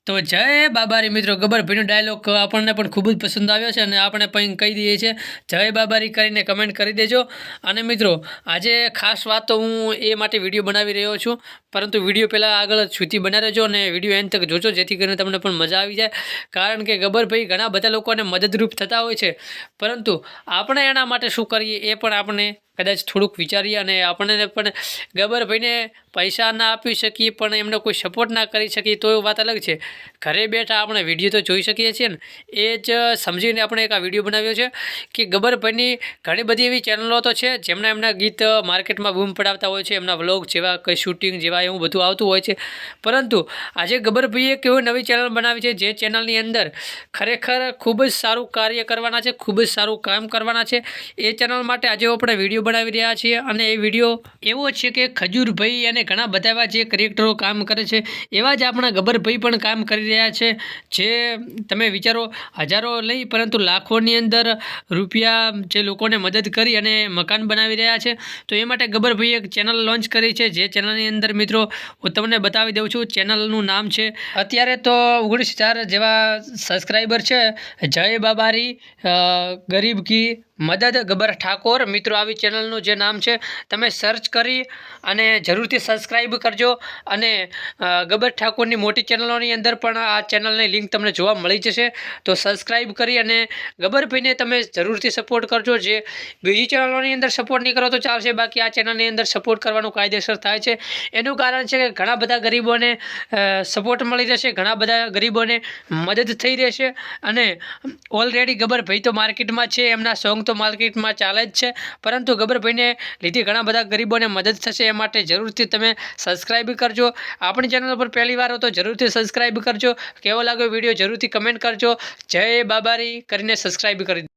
તો જય બાબારી મિત્રો ગબ્બરભાઈનો ડાયલોગ આપણને પણ ખૂબ જ પસંદ આવ્યો છે અને આપણે પણ કહી દઈએ છીએ જય બાબારી કરીને કમેન્ટ કરી દેજો। અને મિત્રો આજે ખાસ વાત તો હું એ માટે વિડીયો બનાવી રહ્યો છું, પરંતુ વિડીયો પહેલાં આગળ સુધી બના રહેજો અને વિડીયો એન્ડ તક જોજો, જેથી કરીને તમને પણ મજા આવી જાય। કારણ કે ગબ્બરભાઈ ઘણા બધા લોકોને મદદરૂપ થતા હોય છે, પરંતુ આપણે એના માટે શું કરીએ એ પણ આપણે કદાચ થોડુંક વિચારીએ અને આપણને પણ ગબ્બરભાઈને પૈસા ના આપી શકીએ પણ એમને કોઈ સપોર્ટ ના કરી શકીએ તો એ વાત અલગ છે। ઘરે બેઠા આપણે વિડીયો તો જોઈ શકીએ છીએ ને, એ જ સમજીને આપણે એક આ વિડીયો બનાવ્યો છે કે ગબ્બરભાઈની ઘણી બધી એવી ચેનલો તો છે જેમના એમના ગીત માર્કેટમાં બૂમ પડાવતા હોય છે, એમના વ્લોગ જેવા કંઈ શૂટિંગ જેવા એવું બધું આવતું હોય છે, પરંતુ આજે ગબ્બરભાઈએ એક એવી નવી ચેનલ બનાવી છે જે ચેનલની અંદર ખરેખર ખૂબ જ સારું કાર્ય કરવાના છે, ખૂબ જ સારું કામ કરવાના છે। એ ચેનલ માટે આજે આપણે વિડીયો બનાવી રહ્યા છીએ અને એ વિડીયો એવો છે કે ખજૂરભાઈ અને ઘણા બધા એવા જે ક્રિએટરો કામ કરે છે એવા જ આપણા ગબ્બરભાઈ પણ કામ કરી રહ્યા છે, જે તમે વિચારો હજારો નહીં પરંતુ લાખોની અંદર રૂપિયા જે લોકોને મદદ કરી અને મકાન બનાવી રહ્યા છે। તો એ માટે ગબ્બરભાઈએ એક ચેનલ લોન્ચ કરી છે, જે ચેનલની અંદર મિત્રો હું તમને બતાવી દઉં છું। ચેનલનું નામ છે, અત્યારે તો 19,000 જેવા સબસ્ક્રાઈબર છે, જય બાબારી ગરીબ કી મદદ ગબ્બર ઠાકોર। મિત્રો આવી ચેનલનું જે નામ છે તમે સર્ચ કરી અને જરૂરથી સબસ્ક્રાઈબ કરજો અને ગબ્બર ઠાકોરની મોટી ચેનલોની અંદર પણ આ ચેનલની લિંક તમને જોવા મળી જશે, તો સબસ્ક્રાઈબ કરી અને ગબ્બરભાઈને તમે જરૂરથી સપોર્ટ કરજો। જે બીજી ચેનલોની અંદર સપોર્ટ નહીં કરો તો ચાલશે, બાકી આ ચેનલની અંદર સપોર્ટ કરવાનું કાયદેસર થાય છે। એનું કારણ છે કે ઘણા બધા ગરીબોને સપોર્ટ મળી રહેશે, ઘણા બધા ગરીબોને મદદ થઈ રહેશે અને ઓલરેડી ગબ્બરભાઈ તો માર્કેટમાં છે, એમના સોંગ તો માર્કેટમાં ચાલે જ છે, પરંતુ ગબ્બરભાઈને લીધે ઘણા બધા ગરીબોને મદદ થશે। એ માટે જરૂરથી તમે સબસ્ક્રાઈબ કરજો। આપણી ચેનલ પર પહેલી વાર હો તો જરૂરથી સબસ્ક્રાઈબ કરજો। કેવો લાગ્યો વિડીયો જરૂરથી કમેન્ટ કરજો। જય બાબારી કરીને સબસ્ક્રાઈબ કરી